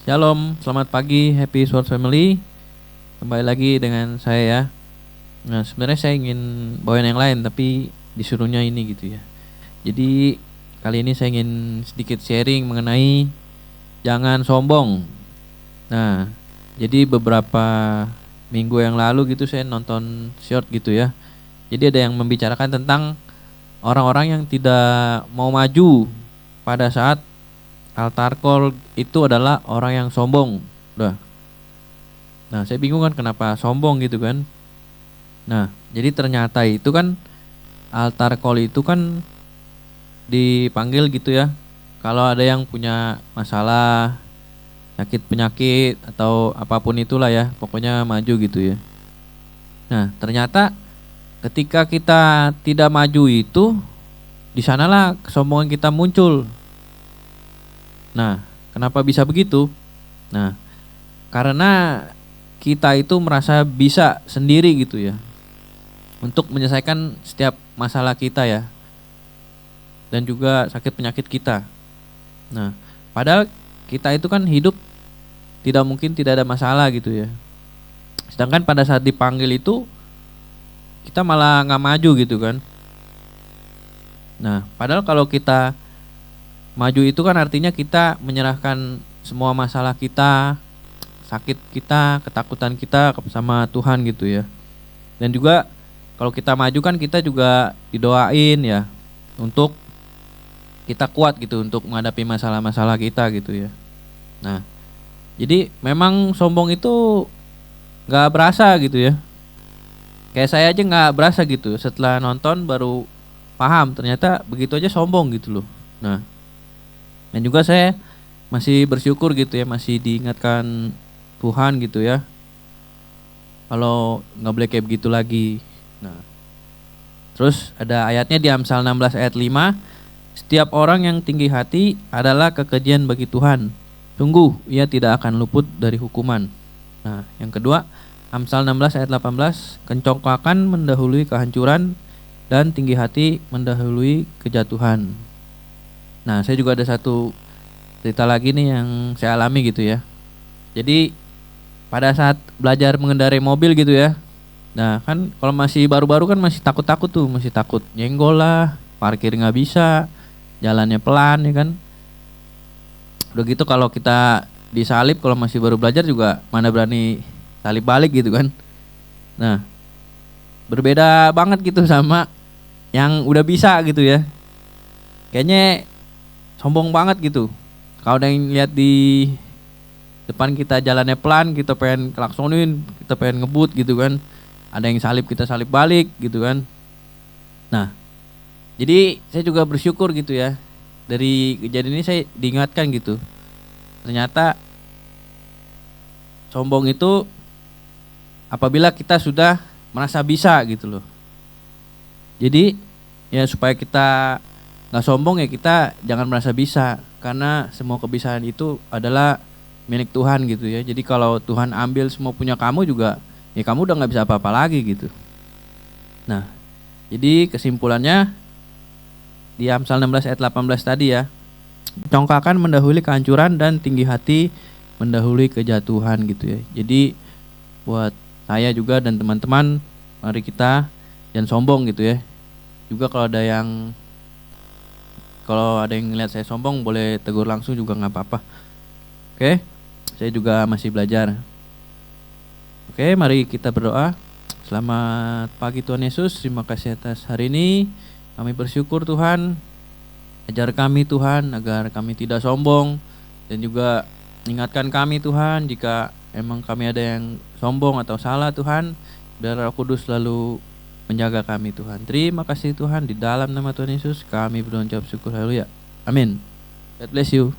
Shalom, selamat pagi Happy Sword Family. Kembali lagi dengan saya ya. Nah, sebenarnya saya ingin bawain yang lain tapi disuruhnya ini gitu ya. Jadi kali ini saya ingin sedikit sharing mengenai jangan sombong. Nah, jadi beberapa minggu yang lalu gitu saya nonton short gitu ya. Jadi ada yang membicarakan tentang orang-orang yang tidak mau maju pada saat altar call itu adalah orang yang sombong. Udah. Nah, saya bingung kan kenapa sombong gitu kan. Nah, jadi ternyata itu kan altar call itu kan dipanggil gitu ya. Kalau ada yang punya masalah, sakit penyakit atau apapun itulah ya, pokoknya maju gitu ya. Nah, ternyata ketika kita tidak maju itu, di sanalah kesombongan kita muncul. Nah, kenapa bisa begitu? Nah, karena kita itu merasa bisa sendiri gitu ya untuk menyelesaikan setiap masalah kita ya, dan juga sakit penyakit kita. Nah, padahal kita itu kan hidup tidak mungkin tidak ada masalah gitu ya. Sedangkan pada saat dipanggil itu kita malah nggak maju gitu kan. Nah, padahal kalau kita maju itu kan artinya kita menyerahkan semua masalah kita, sakit kita, ketakutan kita sama Tuhan gitu ya. Dan juga kalau kita maju kan kita juga didoain ya untuk kita kuat gitu untuk menghadapi masalah-masalah kita gitu ya. Nah, jadi memang sombong itu nggak berasa gitu ya. Kayak saya aja nggak berasa gitu. Setelah nonton baru paham ternyata begitu aja sombong gitu loh. Nah, dan juga saya masih bersyukur gitu ya, masih diingatkan Tuhan gitu ya. Kalau nggak boleh kayak begitu lagi. Nah, terus ada ayatnya di Amsal 16 ayat 5. Setiap orang yang tinggi hati adalah kekejian bagi Tuhan. Sungguh ia tidak akan luput dari hukuman. Nah, yang kedua, Amsal 16 ayat 18. Kencongkakan mendahului kehancuran dan tinggi hati mendahului kejatuhan. Nah, saya juga ada satu cerita lagi nih yang saya alami gitu ya. Jadi pada saat belajar mengendarai mobil gitu ya. Nah, kan kalau masih baru-baru kan masih takut-takut tuh, masih takut nyenggol lah, parkir nggak bisa, jalannya pelan ya kan. Udah gitu kalau kita disalib kalau masih baru belajar juga mana berani salib balik gitu kan. Nah, berbeda banget gitu sama yang udah bisa gitu ya. Kayaknya sombong banget gitu. Kalau ada yang lihat di depan kita jalannya pelan, kita pengen klaksonin, kita pengen ngebut gitu kan. Ada yang salib, kita salib balik gitu kan. Nah, jadi saya juga bersyukur gitu ya. Dari kejadian ini saya diingatkan gitu. Ternyata sombong itu apabila kita sudah merasa bisa gitu loh. Jadi ya supaya kita nggak sombong ya kita jangan merasa bisa. Karena semua kebiasaan itu adalah milik Tuhan gitu ya. Jadi kalau Tuhan ambil semua punya kamu juga, ya kamu udah nggak bisa apa-apa lagi gitu. Nah, jadi kesimpulannya di Amsal 16 ayat 18 tadi ya, congkakan mendahului kehancuran dan tinggi hati mendahului kejatuhan gitu ya. Jadi buat saya juga dan teman-teman, mari kita jangan sombong gitu ya. Juga kalau ada yang ngeliat saya sombong boleh tegur langsung juga nggak apa-apa. Oke, saya juga masih belajar. Oke, mari kita berdoa. Selamat pagi Tuhan Yesus, terima kasih atas hari ini. Kami bersyukur Tuhan, ajar kami Tuhan agar kami tidak sombong. Dan juga ingatkan kami Tuhan jika emang kami ada yang sombong atau salah Tuhan. Biar Roh Kudus selalu menjaga kami Tuhan. Terima kasih Tuhan, di dalam nama Tuhan Yesus kami berdoa jawab syukur, haleluya. Amin. God bless you.